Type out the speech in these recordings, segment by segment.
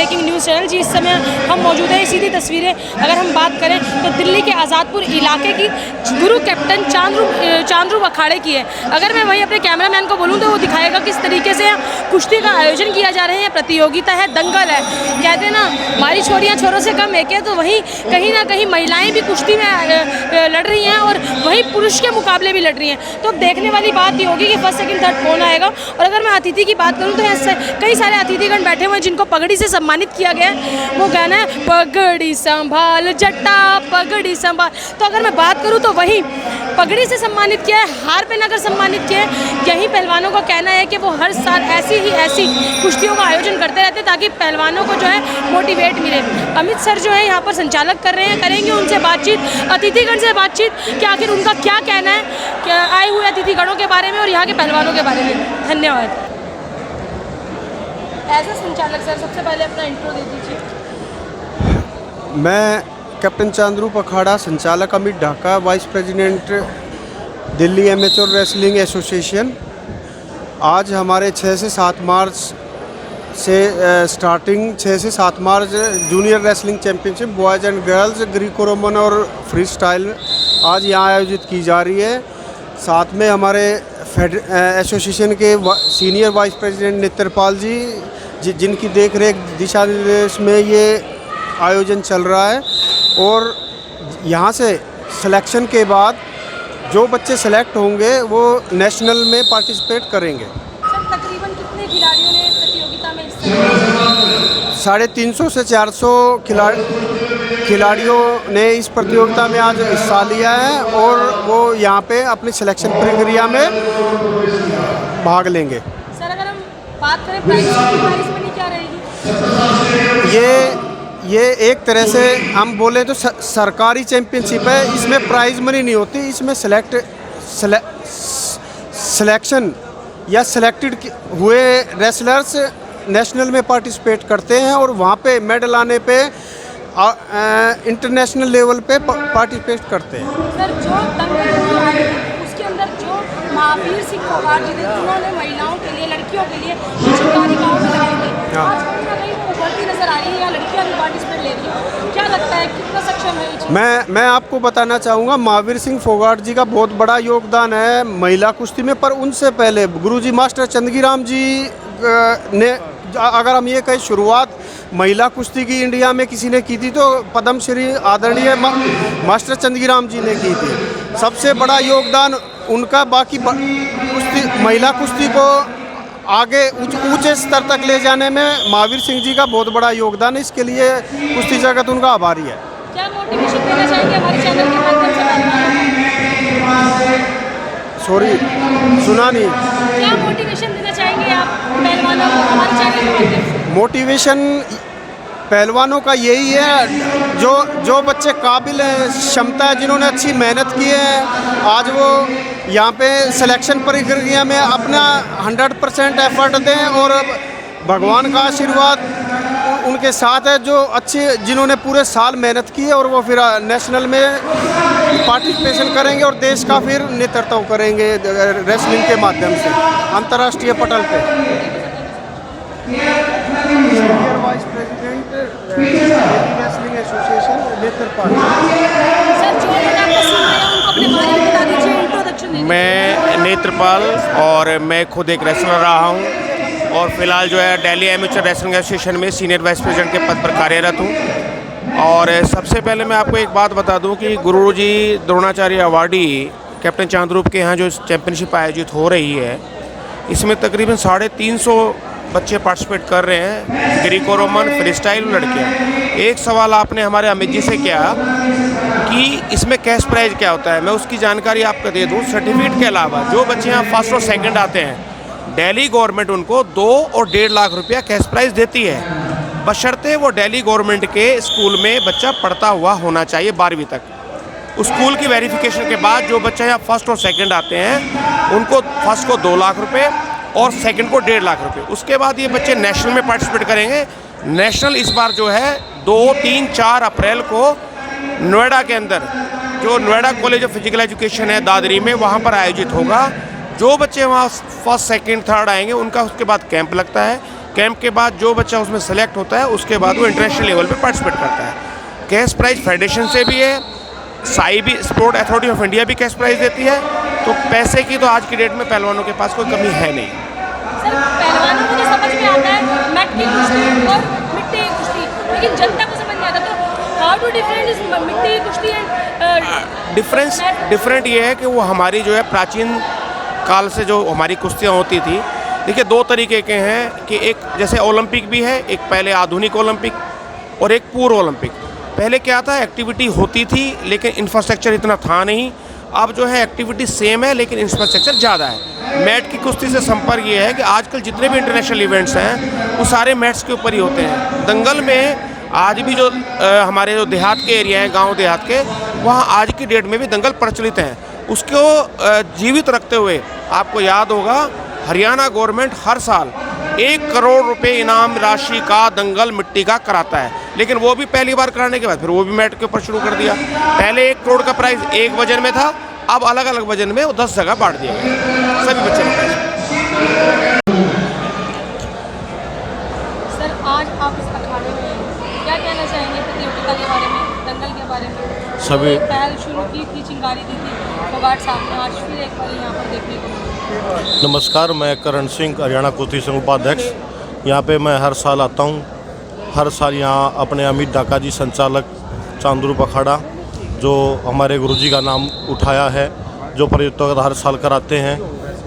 Breaking news channel जी। इस समय हम मौजूद हैं, सीधी तस्वीरें अगर हम बात करें तो दिल्ली के आज़ादपुर इलाके की गुरु कैप्टन चांद्रू अखाड़े की है। अगर मैं वहीं अपने कैमरामैन को बोलूँ तो वो दिखाएगा किस तरीके से कुश्ती का आयोजन किया जा रहे हैं। प्रतियोगिता है, दंगल है। कहते हैं ना हमारी छोरियाँ छोरों से कम है क्या, तो वहीं कहीं ना कहीं महिलाएँ भी कुश्ती में लड़ रही हैं और वहीं पुरुष के मुकाबले भी लड़ रही हैं। तो देखने वाली बात ये होगी कि फर्स्ट सेकंड थर्ड कौन आएगा। और अगर मैं अतिथि की बात करूं तो यहाँ कई सारे अतिथिगण बैठे हुए हैं जिनको पगड़ी से सम्मानित किया गया है। वो गाना है पगड़ी संभाल जट्टा पगड़ी संभाल। तो अगर मैं बात करूं तो वहीं पगड़ी से सम्मानित किया है, हार पहनाकर सम्मानित किया है। यही पहलवानों का कहना है कि वो हर साल ऐसी कुश्तियों का आयोजन करते रहते हैं ताकि पहलवानों को जो है मोटिवेट मिले। अमित सर जो है यहाँ पर संचालक कर रहे हैं, करेंगे उनसे बातचीत, अतिथिगण से बातचीत कि आखिर उनका क्या कहना है आए हुए अतिथिगणों के बारे में और यहाँ के पहलवानों के बारे में। धन्यवाद। एज ए संचालक सर, सबसे पहले अपना इंट्रो दे दीजिए। मैं कैप्टन चांद्रू अखाड़ा, संचालक Amit Dhaka, vice president Delhi amateur wrestling association. आज हमारे 6 से 7 मार्च से स्टार्टिंग 6 से 7 March junior wrestling championship boys and girls Greco Roman और फ्री स्टाइल आज यहाँ आयोजित की जा रही है। साथ में हमारे एसोसिएशन के सीनियर वाइस प्रेसिडेंट नेत्रपाल जी जिनकी देखरेख दिशा निर्देश में ये आयोजन चल रहा है। और यहाँ से सिलेक्शन के बाद जो बच्चे सेलेक्ट होंगे वो नेशनल में पार्टिसिपेट करेंगे। सर तकरीबन कितने खिलाड़ियों ने प्रतियोगिता में हिस्सा लिया? 350 से 400 खिलाड़ियों ने इस प्रतियोगिता में आज हिस्सा लिया है और वो यहाँ पे अपनी सिलेक्शन प्रक्रिया में भाग लेंगे। सर अगर हम बात करें प्राइस मनी क्या रहेगी? ये एक तरह से हम बोले तो सरकारी चैम्पियनशिप है। इसमें प्राइज़ मनी नहीं होती, इसमें सिलेक्शन या सिलेक्टेड हुए रेसलर्स नेशनल में पार्टिसिपेट करते हैं और वहाँ पे मेडल आने पे इंटरनेशनल लेवल पे पार्टिसिपेट करते हैं। सर जो दंगल आए उसके अंदर जो महावीर सिंह फोगाट जी ने उन्होंने महिलाओं के लिए, लड़कियों के लिए चित्रकारिकाओं में लगाई थी, आज कहीं ना कहीं वो उभरती नजर आ रही है या लड़कियां भी पार्टिसिपेट ले रही हैं। क्या लगता है कितना सक्षम है? मैं आपको बताना चाहूँगा महावीर सिंह फोगाट जी का बहुत बड़ा योगदान है महिला कुश्ती में। पर उनसे पहले गुरुजी मास्टर चंदगीराम जी ने, अगर हम ये कहें शुरुआत महिला कुश्ती की इंडिया में किसी ने की थी तो पद्मश्री आदरणीय मास्टर चंदगीराम जी ने की थी। सबसे बड़ा योगदान उनका। बाकी महिला कुश्ती को आगे ऊंचे स्तर तक ले जाने में महावीर सिंह जी का बहुत बड़ा योगदान है। इसके लिए कुश्ती जगत उनका आभारी है। क्या मोटिवेशन देना चाहेंगे हमारे चैनल के माध्यम से? सॉरी सुना नहीं। क्या मोटिवेशन देना चाहेंगे आप पहलवानों को हमारे चैनल के माध्यम से? मोटिवेशन पहलवानों का यही है, जो बच्चे काबिल हैं, क्षमता है, जिन्होंने अच्छी मेहनत की है, आज वो यहाँ पे सिलेक्शन प्रक्रिया में अपना 100% एफर्ट दें और भगवान का आशीर्वाद उनके साथ है। जो अच्छे जिन्होंने पूरे साल मेहनत की है और वो फिर नेशनल में पार्टिसिपेशन करेंगे और देश का फिर नेतृत्व करेंगे रेसलिंग के माध्यम से अंतर्राष्ट्रीय पटल पे। Senior vice president wrestling association Netrapal. Sir जो लोग आपको सुन रहे हैं उनको अपने बारे में बता दीजिए, इंट्रोडक्शन दीजिए। मैं नेत्रपाल और मैं खुद एक रेसलर रहा हूं और फिलहाल जो है दिल्ली एमेच्योर रेसलिंग एसोसिएशन में सीनियर वाइस प्रेसिडेंट के पद पर कार्यरत हूं। और सबसे पहले मैं आपको एक बात बता दूं कि गुरुजी द्रोणाचार्य अवार्डी कैप्टन चांद्रू के यहाँ जो चैम्पियनशिप आयोजित हो रही है इसमें तकरीबन 350 बच्चे पार्टिसिपेट कर रहे हैं, ग्रीको रोमन, फ्री स्टाइल, लड़कियाँ। एक सवाल आपने हमारे अमित जी से किया कि इसमें कैश प्राइज क्या होता है, मैं उसकी जानकारी आपको दे दूं। सर्टिफिकेट के अलावा जो बच्चे यहाँ फर्स्ट और सेकंड आते हैं दिल्ली गवर्नमेंट उनको 2 और 1.5 लाख रुपया कैश प्राइज देती है, बशर्ते वो दिल्ली गवर्नमेंट के स्कूल में बच्चा पढ़ता हुआ होना चाहिए 12वीं तक। उस स्कूल की वेरिफिकेशन के बाद जो बच्चा यहाँ फर्स्ट और सेकंड आते हैं उनको फर्स्ट को 2 लाख रुपये और सेकंड को 1.5 लाख रुपये। उसके बाद ये बच्चे नेशनल में पार्टिसिपेट करेंगे। नेशनल इस बार जो है 2, 3, 4 अप्रैल को नोएडा के अंदर जो Noida college of physical education है दादरी में, वहाँ पर आयोजित होगा। जो बच्चे वहाँ फर्स्ट, सेकंड, थर्ड आएंगे उनका उसके बाद कैंप लगता है। कैंप के बाद जो बच्चा उसमें सेलेक्ट होता है उसके बाद वो इंटरनेशनल लेवल पे पार्टिसिपेट करता है। कैश प्राइज फेडरेशन से भी है, साई भी, स्पोर्ट अथॉरिटी ऑफ इंडिया भी कैश प्राइज देती है। तो पैसे की तो आज की डेट में पहलवानों के पास कोई कमी है नहीं। सर पहलवानों को तो समझ में आता है मैट की कुश्ती और मिट्टी की कुश्ती, लेकिन जनता को समझ नहीं आता। तो हाउ टू डिफरेंट इज मिट्टी की कुश्ती एंड डिफरेंट ये है कि वो हमारी जो है प्राचीन काल से जो हमारी कुश्तियाँ होती थी, देखिए दो तरीके के हैं कि एक जैसे ओलंपिक भी है, एक पहले आधुनिक ओलंपिक और एक पूर्व ओलंपिक। पहले क्या था, एक्टिविटी होती थी लेकिन इंफ्रास्ट्रक्चर इतना था नहीं। अब जो है एक्टिविटी सेम है लेकिन इंफ्रास्ट्रक्चर ज़्यादा है। मैट की कुश्ती से संपर्क ये है कि आजकल जितने भी इंटरनेशनल इवेंट्स हैं वो सारे मैट्स के ऊपर ही होते हैं। दंगल में आज भी जो हमारे जो देहात के एरिया हैं, गांव देहात के, वहाँ आज की डेट में भी दंगल प्रचलित हैं। उसको जीवित रखते हुए आपको याद होगा हरियाणा गवर्नमेंट हर साल 1 करोड़ रुपए इनाम राशि का दंगल मिट्टी का कराता है, लेकिन वो भी पहली बार कराने के बाद फिर वो भी मैट के ऊपर शुरू कर दिया। पहले 1 करोड़ का प्राइस एक वजन में था, अब अलग अलग वजन में वो 10 जगह बांट दिया गया सभी बच्चे को। सर आज आप इस अखाड़े में हैं, क्या कहना चाहेंगे प्रतियोगिता के बारे में, दंगल के बारे में? सभी पहल शुरू की थी, चिंगारी दी थी फोगाट साहब ने, आज फिर एक बार यहाँ पर देखने को मिला। नमस्कार, मैं करण सिंह, हरियाणा कुश्ती संघ उपाध्यक्ष। यहाँ पे मैं हर साल आता हूँ। हर साल यहाँ अपने अमित डाका जी संचालक चांदरूप अखाड़ा, जो हमारे गुरुजी का नाम उठाया है, जो प्रतियोगिता हर साल कराते हैं।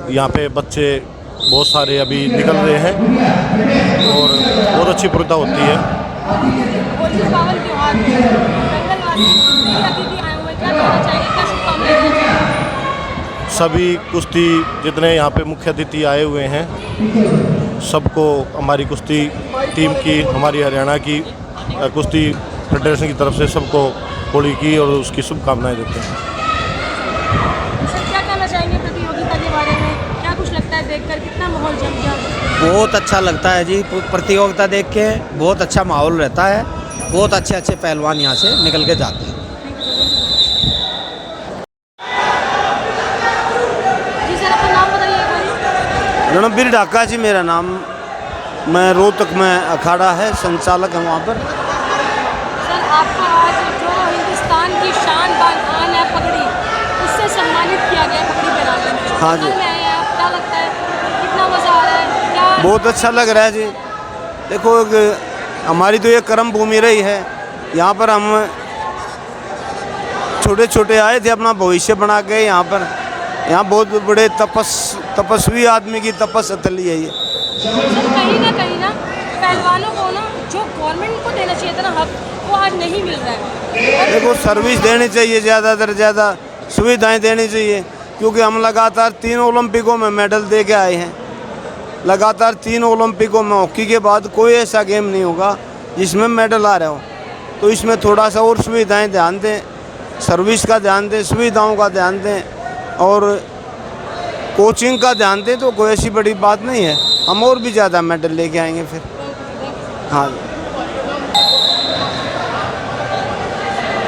यहाँ पे बच्चे बहुत सारे अभी निकल रहे हैं और बहुत अच्छी प्रतियोगिता होती है। होली पावन त्योहार में दंगलवासी जितने अतिथि आए हुए, क्या कहना चाहिए, क्या शुभकामनाएं देना चाहिए? सभी कुश्ती जितने यहाँ पे मुख्य अतिथि आए हुए हैं सबको हमारी कुश्ती टीम की, हमारी हरियाणा की कुश्ती फेडरेशन की तरफ से सबको होली की और उसकी शुभकामनाएं देते हैं। सर क्या कहना चाहेंगे प्रतियोगिता के बारे में, क्या कुछ लगता है देखकर, कितना माहौल जम गया? बहुत अच्छा लगता है जी, प्रतियोगिता देख के बहुत अच्छा माहौल रहता है। बहुत अच्छे अच्छे पहलवान यहाँ से निकल के जाते हैं। जी सर अपना नाम बताइए एक बार। रणबीर ढाका जी मेरा नाम, मैं रोहतक में अखाड़ा है, संचालक है वहाँ पर। सर आपको आज जो हिंदुस्तान की शान बान आन है पगड़ी, उससे सम्मानित किया गया पगड़ी पहनाने में। हाँ जी। कल में आए हैं आप, क्या लगता है, कितना मज़ा आ रहा है, क्या? बहुत अच्छा लग रहा है जी। देखो हमारी तो ये कर्म भूमि रही है, यहाँ पर हम छोटे छोटे आए थे अपना भविष्य बना के यहाँ पर। यहाँ बहुत बड़े तपस्वी आदमी की तपस्या है ये। सर कहीं ना पहलवानों को ना जो गवर्नमेंट को देना चाहिए था ना हक, वो आज नहीं मिल रहा है। देखो सर्विस देनी चाहिए, ज़्यादातर ज़्यादा सुविधाएं देनी चाहिए, क्योंकि हम लगातार 3 ओलंपिकों में मेडल दे के आए हैं। लगातार 3 ओलंपिकों में हॉकी के बाद कोई ऐसा गेम नहीं होगा जिसमें मेडल आ रहे हो। तो इसमें थोड़ा सा और सुविधाएं ध्यान दें, सर्विस का ध्यान दें, सुविधाओं का ध्यान दें और कोचिंग का ध्यान दें, तो कोई ऐसी बड़ी बात नहीं है। हम और भी ज़्यादा मेडल लेके आएंगे फिर। हाँ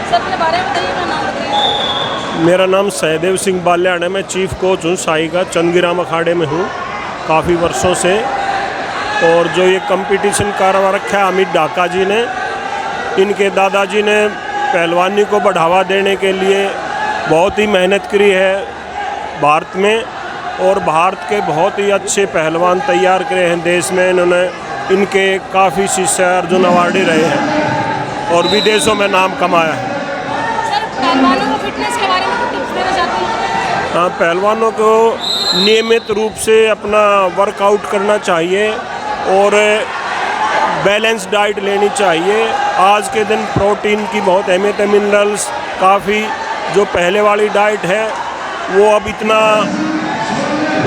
सर अपने बारे में बताइए, अपना नाम बताइए। मेरा नाम सहदेव सिंह बाल्याण है। मैं चीफ कोच हूँ साई का, चंदगिराम अखाड़े में हूँ काफ़ी वर्षों से। और जो ये कंपटीशन करवा रखा है अमित डाका जी ने, इनके दादाजी ने पहलवानी को बढ़ावा देने के लिए बहुत ही मेहनत करी है भारत में, और भारत के बहुत ही अच्छे पहलवान तैयार करे हैं देश में। इन्होंने इनके काफ़ी शिष्य अर्जुन अवार्डी रहे हैं और विदेशों में नाम कमाया है। सर पहलवानों को फिटनेस के बारे में कुछ टिप्स देना चाहते हैं? हाँ, पहलवानों को नियमित रूप से अपना वर्कआउट करना चाहिए और बैलेंस डाइट लेनी चाहिए। आज के दिन प्रोटीन की बहुत अहमियत है, मिनरल्स काफ़ी। जो पहले वाली डाइट है वो अब इतना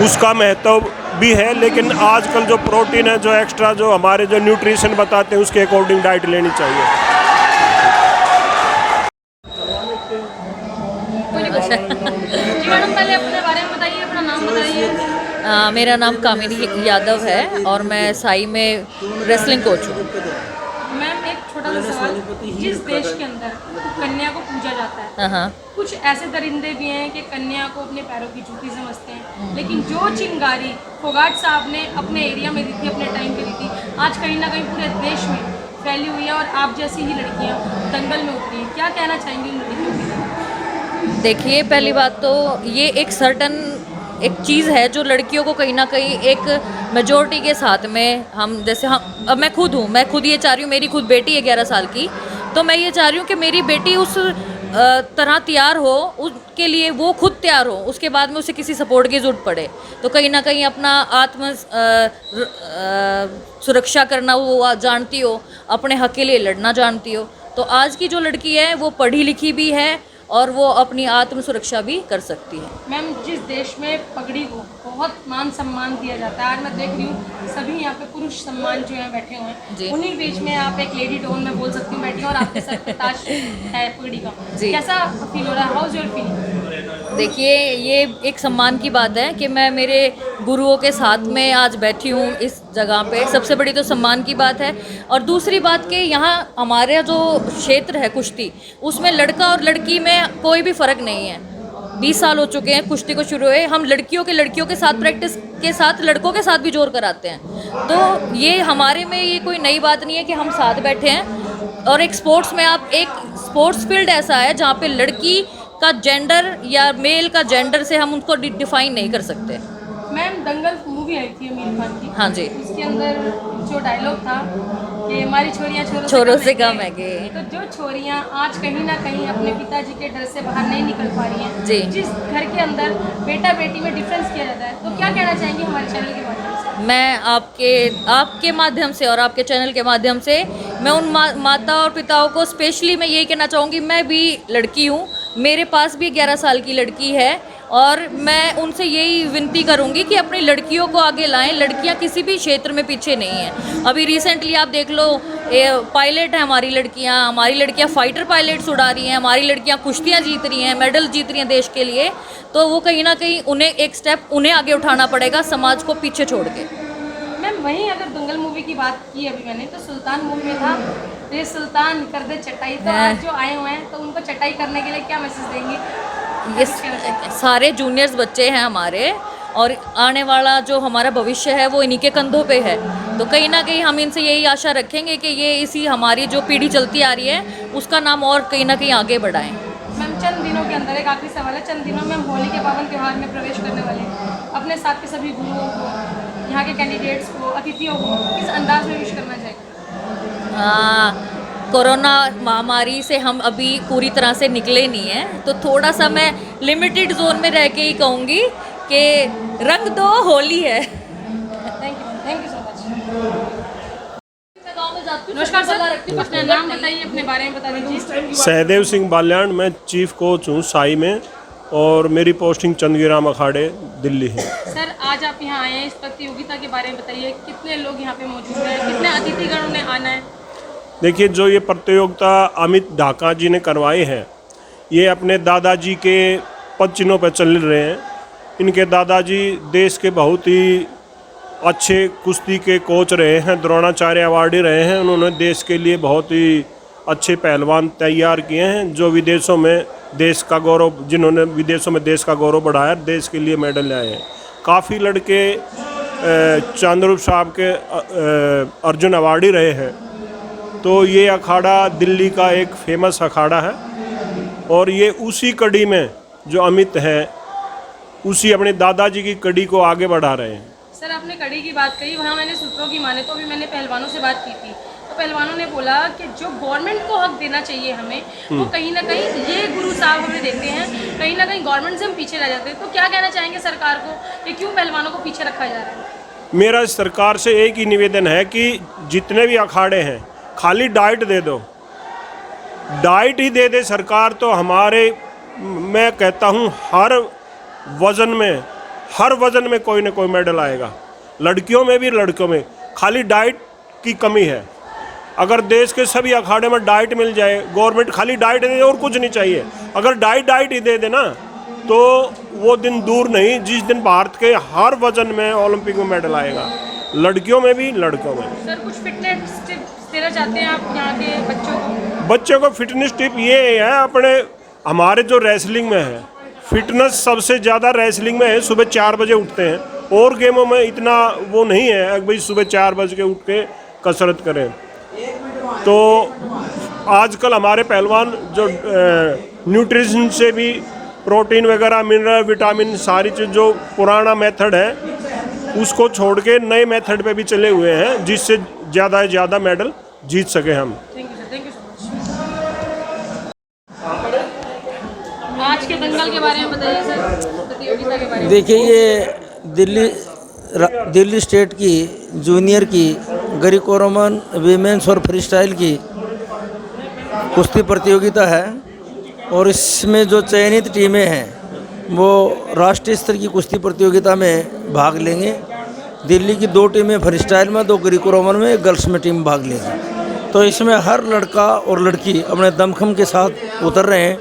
उसका महत्व भी है, लेकिन आजकल जो प्रोटीन है, जो एक्स्ट्रा जो हमारे जो न्यूट्रिशन बताते हैं उसके अकॉर्डिंग डाइट लेनी चाहिए। जी मैडम पहले अपने बारे में बताइए, अपना नाम बताइए। मेरा नाम कामिनी यादव है और मैं साई में रेसलिंग कोच हूँ। मैम एक छोटा छोटा सा सवाल, जिस देश के अंदर कन्या को पूजा जाता है, हाँ कुछ ऐसे दरिंदे भी हैं कि कन्या को अपने पैरों की जूती समझते हैं, लेकिन जो चिंगारी फोगाट साहब ने अपने एरिया में दी थी, अपने टाइम पे दी थी, आज कहीं ना कहीं पूरे देश में फैली हुई है और आप जैसी ही लड़कियां दंगल में उतरी हैं। क्या कहना चाहेंगी उन लड़कियों के लिए? देखिए, पहली बात तो ये एक चीज़ है जो लड़कियों को कहीं ना कहीं एक मेजोरिटी के साथ में हम जैसे हम अब मैं खुद ये चाह रही हूँ, मेरी खुद बेटी है 11 साल की, तो मैं ये चाह रही हूँ कि मेरी बेटी उस तरह तैयार हो, उसके लिए वो खुद तैयार हो, उसके बाद में उसे किसी सपोर्ट की ज़रूरत पड़े तो कहीं ना कहीं अपना आत्म सुरक्षा करना वो जानती हो, अपने हक के लिए लड़ना जानती हो। तो आज की जो लड़की है वो पढ़ी लिखी भी है और वो अपनी आत्म सुरक्षा भी कर सकती है। मैम, जिस देश में पगड़ी को बहुत मान सम्मान दिया जाता है, आज मैं देख रही हूँ सभी यहाँ पे पुरुष सम्मान जो है बैठे हुए हैं, उन्हीं बीच में आप एक लेडी टोन में बोल सकती हूँ बैठी हैं और आपके सर पे ताज है पगड़ी का। कैसा फील हो रहा है? How is your feeling? देखिए, ये एक सम्मान की बात है कि मैं मेरे गुरुओं के साथ में आज बैठी हूँ इस जगह पे, सबसे बड़ी तो सम्मान की बात है। और दूसरी बात कि यहाँ हमारा जो क्षेत्र है कुश्ती, उसमें लड़का और लड़की में कोई भी फ़र्क नहीं है। 20 साल हो चुके हैं कुश्ती को शुरू हुए, हम लड़कियों के साथ प्रैक्टिस के साथ लड़कों के साथ भी जोर कराते हैं। तो ये हमारे में ये कोई नई बात नहीं है कि हम साथ बैठे हैं। और एक स्पोर्ट्स में एक स्पोर्ट्स फील्ड ऐसा है जहाँ पे लड़की का जेंडर या मेल का जेंडर से हम उनको डिफाइन नहीं कर सकते। मैम, दंगल मूवी आई थी आमिर खान की, हाँ जी, उसके अंदर जो डायलॉग था कि हमारी छोरियाँ छोरों से कम है गे, तो जो छोरियाँ आज कहीं ना कहीं अपने पिताजी के डर से बाहर नहीं निकल पा रही हैं, जी, जिस घर के अंदर बेटा बेटी में डिफरेंस किया जाता है, तो क्या कहना चाहेंगे हमारे चैनल के माध्यम से? मैं आपके माध्यम से और आपके चैनल के माध्यम से मैं उन माता और पिताओं को स्पेशली मैं यही कहना चाहूँगी, मैं भी लड़की हूँ, मेरे पास भी 11 साल की लड़की है और मैं उनसे यही विनती करूंगी कि अपनी लड़कियों को आगे लाएं। लड़कियां किसी भी क्षेत्र में पीछे नहीं हैं। अभी रिसेंटली आप देख लो, पायलट हैं हमारी लड़कियां फाइटर पायलट्स उड़ा रही हैं, हमारी लड़कियां कुश्तियां जीत रही हैं, मेडल जीत रही हैं देश के लिए। तो वो कहीं ना कहीं उन्हें एक स्टेप उन्हें आगे उठाना पड़ेगा, समाज को पीछे छोड़ के। मैम, वहीं अगर दंगल मूवी की बात की अभी मैंने, तो सुल्तान मूवी में था रे सुल्तान कर दे चटाई, तो आज जो आए हुए हैं तो उनको चटाई करने के लिए क्या मैसेज देंगे? ये सारे जूनियर्स बच्चे हैं हमारे और आने वाला जो हमारा भविष्य है वो इन्हीं के कंधों पे है। तो कहीं ना कहीं हम इनसे यही आशा रखेंगे कि ये इसी हमारी जो पीढ़ी चलती आ रही है उसका नाम और कहीं ना कहीं आगे बढ़ाएं। मैम, चंद दिनों के अंदर एक आखिरी सवाल है, चंद दिनों में हम होली के पावन त्यौहार में प्रवेश करने वाले हैं, अपने साथ के सभी गुरुओं को, यहाँ के कैंडिडेट्स को, अतिथियों को किस अंदाज में विश करना चाहिए? हाँ, कोरोना महामारी से हम अभी पूरी तरह से निकले नहीं हैं, तो थोड़ा सा मैं लिमिटेड जोन में रह के ही कहूँगी कि रंग दो होली है। Thank you so much. नमस्कार सर, अपना नाम बताइए, अपने बारे में बता दीजिए। सहदेव सिंह बाल्याण, मैं चीफ कोच हूँ साई में और मेरी पोस्टिंग चंदगिराम अखाड़े दिल्ली है। सर, आज आप यहाँ आए हैं, इस प्रतियोगिता के बारे में बताइए, कितने लोग यहाँ पे मौजूद हैं, कितने अतिथिगणों ने आना है? देखिए, जो ये प्रतियोगिता अमित ढाका जी ने करवाई है, ये अपने दादाजी के पद चिन्हों पर चल रहे हैं। इनके दादाजी देश के बहुत ही अच्छे कुश्ती के कोच रहे हैं, द्रोणाचार्य अवार्डी रहे हैं। उन्होंने देश के लिए बहुत ही अच्छे पहलवान तैयार किए हैं, जो विदेशों में देश का गौरव, जिन्होंने विदेशों में देश का गौरव बढ़ाया, देश के लिए मेडल लाए हैं। काफ़ी लड़के चांद्रूप साहब के अर्जुन अवार्डी रहे हैं। तो ये अखाड़ा दिल्ली का एक फेमस अखाड़ा है और ये उसी कड़ी में जो अमित है, उसी अपने दादाजी की कड़ी को आगे बढ़ा रहे हैं। सर, आपने कड़ी की बात कही, वहाँ मैंने सूत्रों की माने तो अभी मैंने पहलवानों से बात की थी, तो पहलवानों ने बोला कि जो गवर्नमेंट को हक देना चाहिए हमें, वो कहीं ना कहीं ये गुरु साहब हमें देते हैं, कहीं ना कहीं गवर्नमेंट से हम पीछे रह जाते हैं। तो क्या कहना चाहेंगे सरकार को कि क्यों पहलवानों को पीछे रखा जा रहा है? मेरा सरकार से एक ही निवेदन है कि जितने भी अखाड़े हैं, खाली डाइट दे दो, डाइट ही दे दे सरकार, तो हमारे, मैं कहता हूँ हर वज़न में कोई ना कोई मेडल आएगा, लड़कियों में भी लड़कों में। खाली डाइट की कमी है। अगर देश के सभी अखाड़े में डाइट मिल जाए, गवर्नमेंट खाली डाइट दे दे और कुछ नहीं चाहिए, अगर डाइट ही दे देना, तो वो दिन दूर नहीं जिस दिन भारत के हर वज़न में ओलंपिक में मेडल आएगा, लड़कियों में भी लड़कों में भी। सर, कुछ फिटनेस टिप्स देना चाहते हैं आप यहाँ के बच्चों को? बच्चों को फिटनेस टिप ये है, अपने हमारे जो रेसलिंग में है फिटनेस सबसे ज़्यादा रेसलिंग में है। सुबह 4 बजे उठते हैं, और गेमों में इतना वो नहीं है कि भाई सुबह 4 बजे उठ के कसरत करें। तो आजकल हमारे पहलवान जो न्यूट्रिशन से भी प्रोटीन वगैरह, मिनरल, विटामिन, सारी चीज़ जो पुराना मेथड है उसको छोड़ के नए मेथड पे भी चले हुए हैं, जिससे ज़्यादा से ज़्यादा मेडल जीत सके हम। Thank you sir, thank you so much. आज के दंगल के बारे में बताइए सर, प्रतियोगिता के बारे में। देखिए, ये दिल्ली स्टेट की जूनियर की ग्रीको रोमन वीमेंस और फ्री स्टाइल की कुश्ती प्रतियोगिता है, और इसमें जो चयनित टीमें हैं वो राष्ट्रीय स्तर की कुश्ती प्रतियोगिता में भाग लेंगे। दिल्ली की 2 टीमें फ्री स्टाइल में, 2 ग्रीको रोमन में, गर्ल्स में टीम भाग लेगी। तो इसमें हर लड़का और लड़की अपने दमखम के साथ उतर रहे हैं,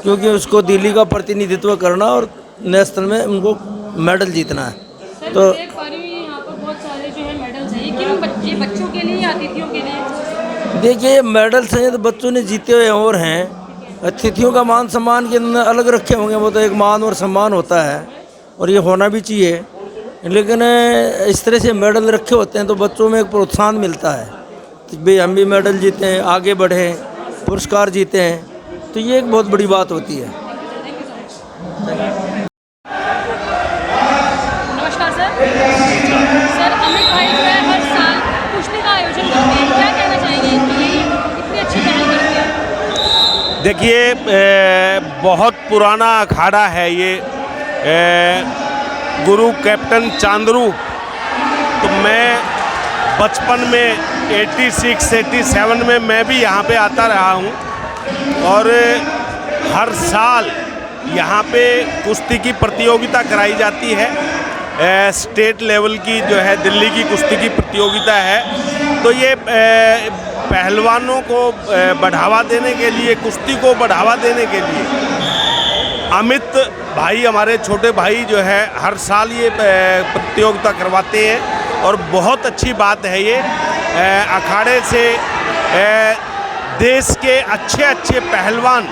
क्योंकि उसको दिल्ली का प्रतिनिधित्व करना और नेशनल में उनको मेडल जीतना है। सर, तो देख पा रही हूँ यहाँ पर बहुत सारे जो है मेडल्स हैं, ये क्यों बच्चों के लिए या अतिथियों के लिए? देखिए, मेडल्स हैं तो बच्चों ने जीते हुए और हैं, अतिथियों का मान सम्मान के अलग रखे होंगे, वो तो एक मान और सम्मान होता है और ये होना भी चाहिए। लेकिन इस तरह से मेडल रखे होते हैं तो बच्चों में एक प्रोत्साहन मिलता है कि भाई हम भी मेडल जीते हैं, आगे बढ़ें, पुरस्कार जीते हैं, तो ये एक बहुत बड़ी बात होती है। नमस्कार सर। सर, अमित भाई जो है हर साल कुश्ती का आयोजन करते हैं, क्या कहना चाहेंगे इनकी इतनी अच्छी पहल करते हैं? देखिए, बहुत पुराना अखाड़ा है ये, गुरु कैप्टन चांद्रू। तो मैं बचपन में 86-87 में मैं भी यहाँ पे आता रहा हूँ, और हर साल यहाँ पे कुश्ती की प्रतियोगिता कराई जाती है। स्टेट लेवल की जो है दिल्ली की कुश्ती की प्रतियोगिता है। तो ये पहलवानों को बढ़ावा देने के लिए, कुश्ती को बढ़ावा देने के लिए अमित भाई, हमारे छोटे भाई जो है, हर साल ये प्रतियोगिता करवाते हैं, और बहुत अच्छी बात है ये। अखाड़े से देश के अच्छे अच्छे पहलवान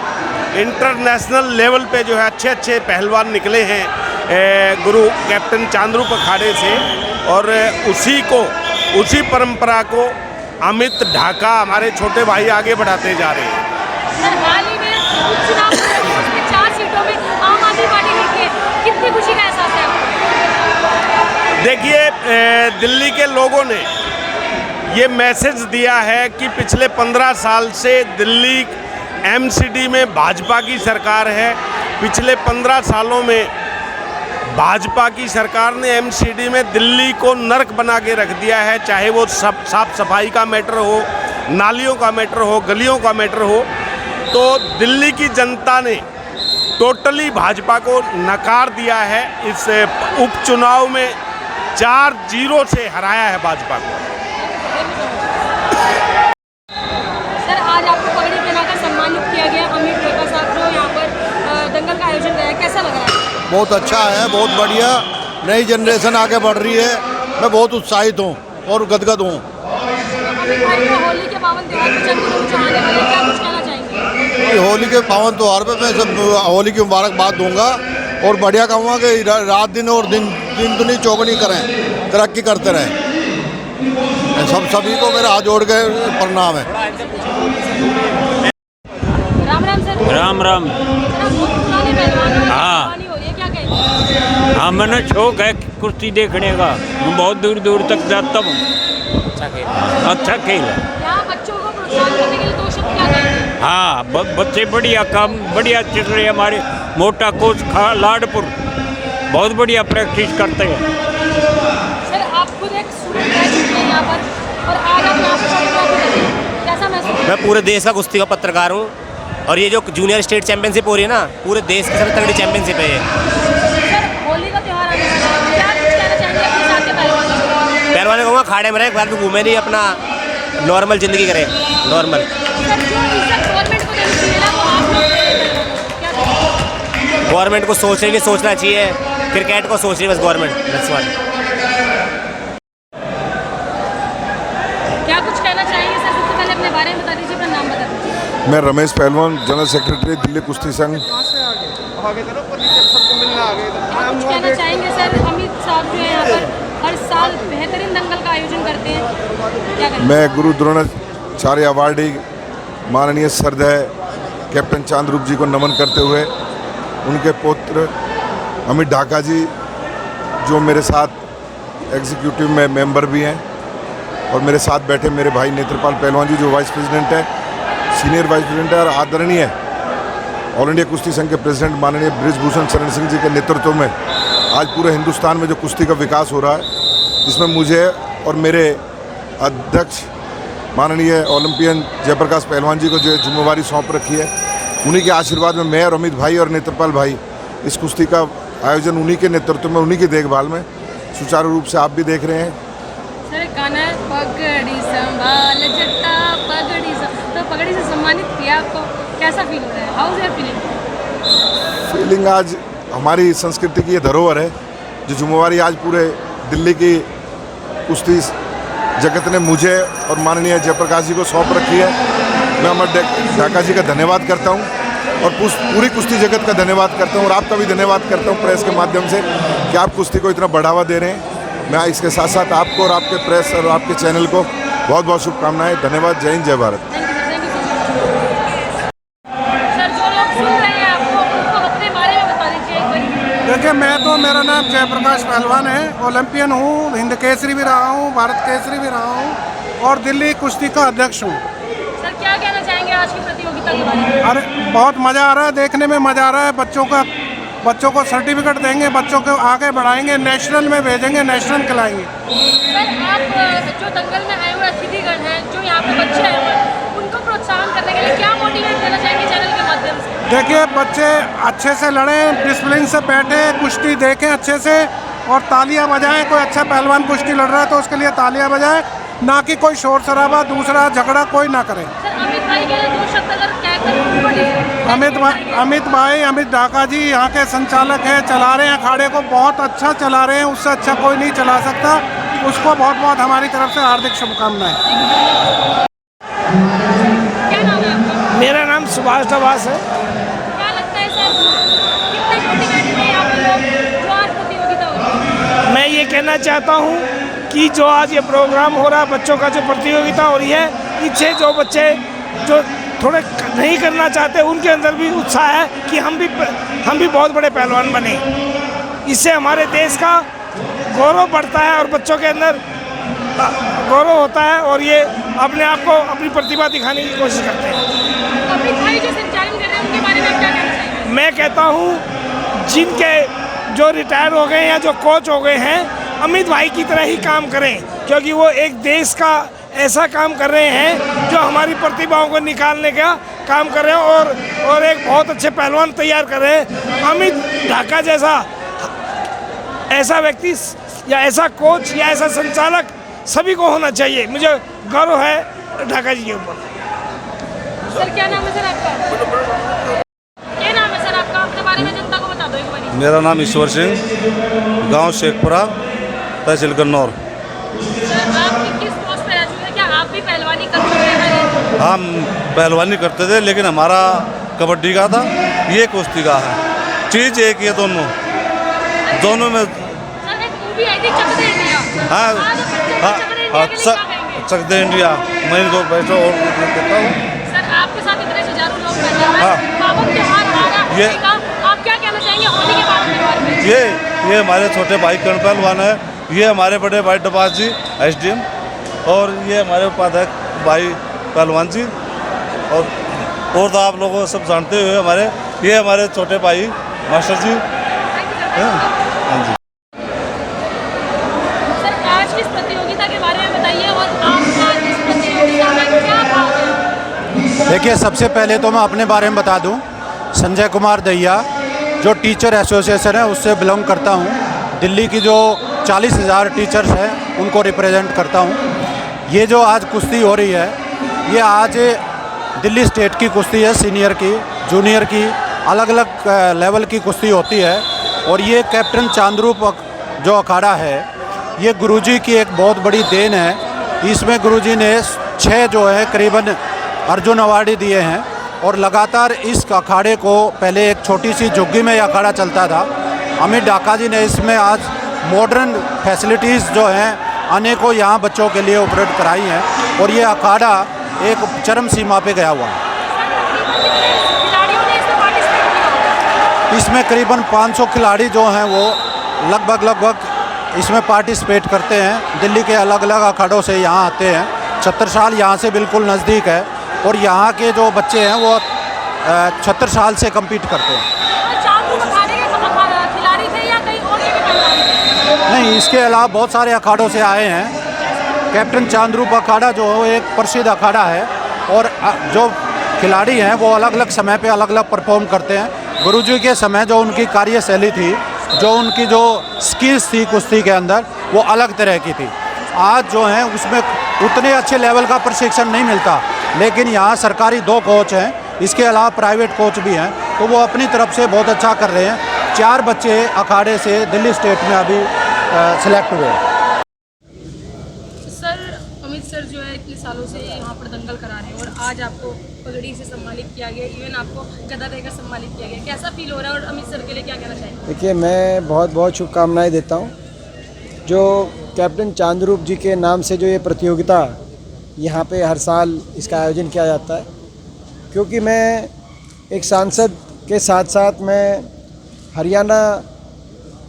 इंटरनेशनल लेवल पे जो है अच्छे अच्छे पहलवान निकले हैं गुरु कैप्टन चांद्रू अखाड़े से, और उसी परंपरा को अमित ढाका, हमारे छोटे भाई, आगे बढ़ाते जा रहे हैं। सर, हाल ही में उपचुनाव में 4 सीटों में आम आदमी पार्टी जीती है, कितनी खुशी का एहसास है आपको? देखिए, दिल्ली के लोगों ने ये मैसेज दिया है कि पिछले 15 साल से दिल्ली एमसीडी में भाजपा की सरकार है। पिछले 15 सालों में भाजपा की सरकार ने एमसीडी में दिल्ली को नर्क बना के रख दिया है, चाहे वो साफ सफाई का मैटर हो, नालियों का मैटर हो, गलियों का मैटर हो। तो दिल्ली की जनता ने टोटली भाजपा को नकार दिया है। इस उपचुनाव में 4-0 से हराया है भाजपा को। सर, आज आपको पगड़ी पहनाकर सम्मानित किया गया अमित ढाका साहब, जो यहाँ पर दंगल का आयोजन किया है, कैसा लग रहा है? बहुत अच्छा है, बहुत बढ़िया। नई जनरेशन आगे बढ़ रही है, मैं बहुत उत्साहित हूँ और गदगद हूँ। अमित भाई को होली के पावन त्योहार पर चंद्रग्रहण जो आने वाले हैं, क्या कुछ कहना चाहेंगे? होली के पावन त्यौहार पे मैं सब होली की मुबारकबाद दूंगा, और बढ़िया कहूँगा कि रात दिन और दिन दुनी चौगनी करें, तरक्की करते रहें। सभी को मेरा हाथ जोड़ के प्रणाम है। राम राम सर। राम राम। बहुत पुराने पहलवान हैं, हाँ। जवानी हो रही है, क्या कहेंगे? हाँ, मैंने शौक है कुश्ती देखने का, मैं बहुत दूर दूर तक जाता हूँ। अच्छा खेल है। यहाँ बच्चों को प्रोत्साहन करने के लिए 2 शब्द क्या कहेंगे? हाँ, बच्चे बढ़िया काम, बढ़िया चल रहे हैं। हमारे मोटा कोच लाडपुर बहुत बढ़िया प्रैक्टिस करते हैं। सर, आप खुद एक स्टूडेंट रह चुके हैं यहाँ पर, और आज आप यहाँ पर कैसा महसूस? मैं पूरे देश का कुश्ती का पत्रकार हूँ, और ये जो जूनियर स्टेट चैंपियनशिप हो रही है ना, पूरे देश की सबसे तगड़ी चैंपियनशिप है ये। सर, होली का त्यौहार आने वाला है, क्या कुछ कहना चाहेंगे अपने साथ के पहलवानों को? पहलवान कहूँगा खाड़े में रहे, घर में घूमे नहीं, अपना नॉर्मल ज़िंदगी करे, नॉर्मल। सर, जो इज्जत गवर्नमेंट को देनी चाहिए ना, वो आप लोग दे रहे हैं, क्या कहेंगे? गवर्नमेंट को सोचना चाहिए, क्रिकेट को सोच रही है बस गवर्नमेंट। क्या कुछ कहना चाहेंगे सर? मैं रमेश पहलवान, जनरल सेक्रेटरी दिल्ली कुश्ती संघ। आगे चलो, नीचे सबको मिलना आगे। आप कुछ कहना चाहेंगे सर? अमित साहब जो है यहाँ पर हर साल बेहतरीन दंगल का आयोजन करते हैं, क्या करें? मैं गुरु द्रोणाचार्य अवार्डी माननीय सरदय कैप्टन चांद्रूप जी को नमन करते हुए उनके पुत्र अमित ढाका जी, जो मेरे साथ एग्जीक्यूटिव में मेंबर भी हैं, और मेरे साथ बैठे मेरे भाई नेत्रपाल पहलवान जी, जो वाइस प्रेसिडेंट है, सीनियर वाइस प्रेसिडेंट है, और आदरणीय ऑल इंडिया कुश्ती संघ के प्रेसिडेंट माननीय बृजभूषण शरण सिंह जी के नेतृत्व में आज पूरे हिंदुस्तान में जो कुश्ती का विकास हो रहा है, जिसमें मुझे और मेरे अध्यक्ष माननीय ओलंपियन जयप्रकाश पहलवान जी को जो जिम्मेवारी सौंप रखी है, उन्हीं के आशीर्वाद में मैं और अमित भाई और नेत्रपाल भाई इस कुश्ती का आयोजन उन्हीं के नेतृत्व में, उन्हीं की देखभाल में सुचारू रूप से आप भी देख रहे हैं। सर गाना है पगड़ी संभाल जट्टा पगड़ी तो पगड़ी से सम्मानित किया, आपको कैसा फील हो रहा है? How is your feeling? Feeling आज हमारी संस्कृति की ये धरोहर है, जो जिम्मेवारी आज पूरे दिल्ली की कुश्ती जगत ने मुझे और माननीय जयप्रकाश जी को सौंप रखी है। मैं अमित ढाका जी का धन्यवाद करता हूं और पूरी कुश्ती जगत का धन्यवाद करता हूं, और आपका भी धन्यवाद करता हूं प्रेस के माध्यम से कि आप कुश्ती को इतना बढ़ावा दे रहे हैं। मैं इसके साथ साथ आपको और आपके प्रेस और आपके चैनल को बहुत बहुत शुभकामनाएं। धन्यवाद। जय हिंद, जय भारत। सर जो लोग सुन रहे हैं आपको, उनको अपने बारे में बता दीजिए। देखिए, मेरा नाम जयप्रकाश पहलवान है, ओलंपियन हूँ, हिंद केसरी भी रहा हूँ, भारत केसरी भी रहा हूँ, और दिल्ली कुश्ती का अध्यक्ष हूँ। सर क्या कहना चाहेंगे आज की प्रतियोगिता के बारे में? अरे बहुत मज़ा आ रहा है, देखने में मज़ा आ रहा है। बच्चों को सर्टिफिकेट देंगे, बच्चों को आगे बढ़ाएंगे, नेशनल में भेजेंगे, नेशनल खिलाएंगे। सर आप जो दंगल में आए हुए अतिथिगण हैं, जो यहाँ पे बच्चे आए हुए हैं, उनको प्रोत्साहन करने के लिए क्या मोटिवेट करना चाहेंगे चैनल के माध्यम से? देखिए, बच्चे अच्छे से लड़ें, डिसिप्लिन से बैठे, कुश्ती देखें अच्छे से, और तालियां बजाएं। कोई अच्छा पहलवान कुश्ती लड़ रहा है तो उसके लिए तालियां बजाएं, ना कि कोई शोर शराबा, दूसरा झगड़ा कोई ना करे। सर अमित भाई के लिए 2 शब्द अगर कहकर अमित ढाका जी यहाँ के संचालक हैं, चला रहे हैं अखाड़े को, बहुत अच्छा चला रहे हैं, उससे अच्छा कोई नहीं चला सकता। उसको बहुत बहुत हमारी तरफ से हार्दिक शुभकामनाएं। क्या नाम है आपका? मेरा नाम सुभाष दवास है। क्या लगता है सर, कितने मोटिवेटेड हैं यहाँ पे लोग जो आज प्रतियोगिता हो रही है? मैं ये कहना चाहता हूँ कि जो आज ये प्रोग्राम हो रहा है, बच्चों का जो प्रतियोगिता हो रही है, इससे जो बच्चे जो थोड़े नहीं करना चाहते, उनके अंदर भी उत्साह है कि हम भी बहुत बड़े पहलवान बने। इससे हमारे देश का गौरव बढ़ता है और बच्चों के अंदर गौरव होता है, और ये अपने आप को अपनी प्रतिभा दिखाने की कोशिश करते हैं। अमित भाई जो संचालन कर रहे हैं, उनके बारे में क्या कहना चाहिए? मैं कहता हूँ जिनके जो रिटायर हो गए या जो कोच हो गए हैं, अमित भाई की तरह ही काम करें, क्योंकि वो एक देश का ऐसा काम कर रहे हैं जो हमारी प्रतिभाओं को निकालने का काम कर रहे हैं, और एक बहुत अच्छे पहलवान तैयार कर रहे हैं। अमित ढाका जैसा ऐसा व्यक्ति या ऐसा कोच या ऐसा संचालक सभी को होना चाहिए। मुझे गर्व है ढाका जी के ऊपर। सर क्या नाम है सर आपका? क्या नाम है सर आपका? अपने बारे में जनता को बता दो एक बार। मेरा नाम ईश्वर सिंह, गांव शेखपुरा, तहसील गन्नौर। सर आप किस पोस्ट पे रह चुके हैं? क्या आप भी पहलवानी कर चुके हैं? हम पहलवानी करते थे, लेकिन हमारा कबड्डी का था, ये कुश्ती का है। चीज़ एक ही है दोनों में। सर एक मूवी आई थी चक दे इंडिया। हाँ, चक दे इंडिया। मैं इनको बैठो और देता हूँ। सर आपके साथ इतने हजारों लोग बैठे हुए हैं, पावन त्योहार आ रहा है, आप क्या कहना चाहेंगे होली के पावन त्योहार में? ये हमारे छोटे भाई कर्ण पहलवान है, ये हमारे बड़े भाई डबास जी SDM, और ये हमारे उपाध्यक्ष भाई पहलवान जी, और तो आप लोगों को सब जानते हुए ये हमारे छोटे भाई मास्टर जी। हाँ जी। सर आज की इस प्रतियोगिता के बारे में बताइए, और आपका इस प्रतियोगिता में क्या भाव है? देखिए, सबसे पहले तो मैं अपने बारे में बता दूं, संजय कुमार दहिया, जो टीचर एसोसिएशन है उससे बिलोंग करता हूं। दिल्ली की जो 40,000 टीचर्स हैं उनको रिप्रेजेंट करता हूं। ये जो आज कुश्ती हो रही है, ये आज दिल्ली स्टेट की कुश्ती है, सीनियर की, जूनियर की, अलग अलग लेवल की कुश्ती होती है। और ये कैप्टन चांद्रूप जो अखाड़ा है, ये गुरुजी की एक बहुत बड़ी देन है। इसमें गुरुजी ने 6 जो है करीबन अर्जुन अवार्ड दिए हैं, और लगातार इस अखाड़े को पहले एक छोटी सी झुग्गी में यह अखाड़ा चलता था। अमित डाका जी ने इसमें आज मॉडर्न फैसिलिटीज़ जो हैं अनेकों यहाँ बच्चों के लिए उपलब्ध कराई हैं और ये अखाड़ा एक चरम सीमा पे गया हुआ है। इसमें करीबन 500 खिलाड़ी जो हैं वो लगभग इसमें पार्टिसिपेट करते हैं। दिल्ली के अलग अलग अखाड़ों से यहाँ आते हैं। छत्रसाल यहाँ से बिल्कुल नज़दीक है और यहाँ के जो बच्चे हैं वो छत्रसाल से कम्पीट करते हैं। नहीं, इसके अलावा बहुत सारे अखाड़ों से आए हैं। कैप्टन चांद्रूप अखाड़ा जो है एक प्रसिद्ध अखाड़ा है और जो खिलाड़ी हैं वो अलग अलग समय पे अलग अलग परफॉर्म करते हैं। गुरुजी के समय जो उनकी कार्यशैली थी, जो उनकी जो स्किल्स थी कुश्ती के अंदर, वो अलग तरह की थी। आज जो है उसमें उतने अच्छे लेवल का प्रशिक्षण नहीं मिलता, लेकिन यहाँ सरकारी 2 कोच हैं, इसके अलावा प्राइवेट कोच भी हैं, तो वो अपनी तरफ से बहुत अच्छा कर रहे हैं। 4 बच्चे अखाड़े से दिल्ली स्टेट में अभी सिलेक्ट हुए। सर, अमित सर जो है इतने सालों से यहाँ पर दंगल करा रहे हैं और आज आपको पगड़ी से सम्मानित किया गया, इवन आपको गदा देकर सम्मानित किया गया, कैसा फील हो रहा है और अमित सर के लिए क्या कहना चाहेंगे? देखिए, मैं बहुत बहुत शुभकामनाएं देता हूँ। जो कैप्टन चांद्रूप जी के नाम से जो ये प्रतियोगिता यहाँ पे हर साल इसका आयोजन किया जाता है, क्योंकि मैं एक सांसद के साथ साथ मैं हरियाणा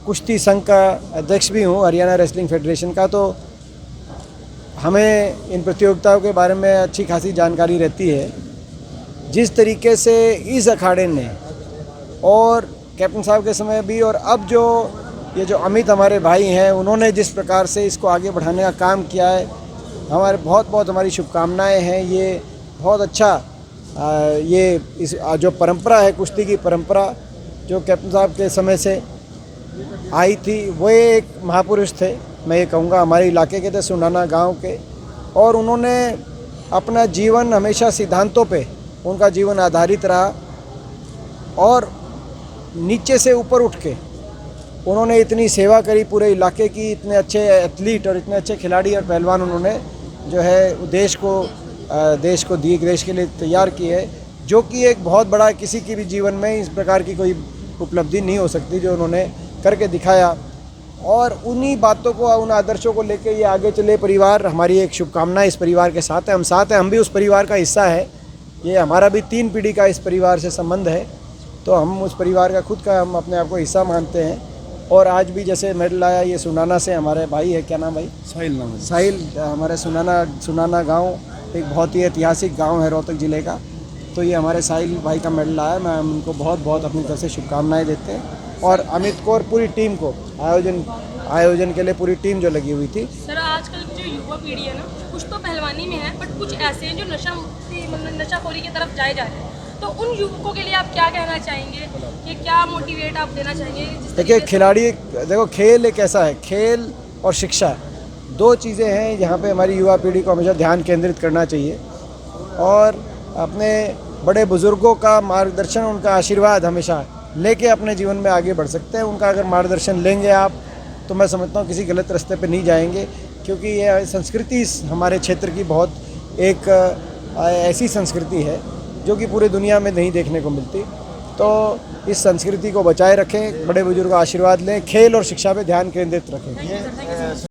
कुश्ती संघ का अध्यक्ष भी हूँ, हरियाणा रेसलिंग फेडरेशन का, तो हमें इन प्रतियोगिताओं के बारे में अच्छी खासी जानकारी रहती है। जिस तरीके से इस अखाड़े ने और कैप्टन साहब के समय भी और अब जो ये जो अमित हमारे भाई हैं, उन्होंने जिस प्रकार से इसको आगे बढ़ाने का काम किया है, हमारे बहुत हमारी शुभकामनाएं हैं। ये बहुत अच्छा ये इस जो परंपरा है, कुश्ती की परंपरा जो कैप्टन साहब के समय से आई थी, वो एक महापुरुष थे, मैं ये कहूँगा हमारे इलाके के थे, सुनाना गांव के, और उन्होंने अपना जीवन हमेशा सिद्धांतों पे उनका जीवन आधारित रहा और नीचे से ऊपर उठ के उन्होंने इतनी सेवा करी पूरे इलाके की। इतने अच्छे एथलीट और इतने अच्छे खिलाड़ी और पहलवान उन्होंने जो है देश के लिए तैयार किए है, जो कि एक बहुत बड़ा, किसी की भी जीवन में इस प्रकार की कोई उपलब्धि नहीं हो सकती जो उन्होंने करके दिखाया। और उन्हीं बातों को, उन आदर्शों को लेके ये आगे चले परिवार। हमारी एक शुभकामना इस परिवार के साथ है, हम साथ हैं, हम भी उस परिवार का हिस्सा है। ये हमारा भी 3 पीढ़ी का इस परिवार से संबंध है, तो हम उस परिवार का खुद का हम अपने आप को हिस्सा मानते हैं। और आज भी जैसे मेडल आया, ये सुनाना से हमारे भाई है, क्या नाम भाई? साहिल नाम है। साहिल, हमारे सुनाना गाँव एक बहुत ही ऐतिहासिक गाँव है रोहतक ज़िले का, तो ये हमारे साहिल भाई का मेडल आया। मैं उनको बहुत अपनी तरफ से शुभकामनाएँ देते हैं और अमित को और पूरी टीम को, आयोजन के लिए पूरी टीम जो लगी हुई थी। सर, आजकल की जो युवा पीढ़ी है ना, कुछ तो पहलवानी में है, बट कुछ ऐसे हैं जो नशाखोरी की तरफ जाए जा रहे हैं, तो उन युवकों के लिए आप क्या कहना चाहेंगे कि क्या मोटिवेट आप देना चाहेंगे? देखिए, खिलाड़ी, देखो खेल एक ऐसा है, खेल और शिक्षा 2 चीज़ें हैं जहाँ पे हमारी युवा पीढ़ी को हमेशा ध्यान केंद्रित करना चाहिए और अपने बड़े बुज़ुर्गों का मार्गदर्शन, उनका आशीर्वाद हमेशा लेके अपने जीवन में आगे बढ़ सकते हैं। उनका अगर मार्गदर्शन लेंगे आप, तो मैं समझता हूँ किसी गलत रास्ते पे नहीं जाएंगे, क्योंकि ये संस्कृति हमारे क्षेत्र की बहुत एक ऐसी संस्कृति है जो कि पूरी दुनिया में नहीं देखने को मिलती। तो इस संस्कृति को बचाए रखें, बड़े बुजुर्ग का आशीर्वाद लें, खेल और शिक्षा पे ध्यान केंद्रित रखें।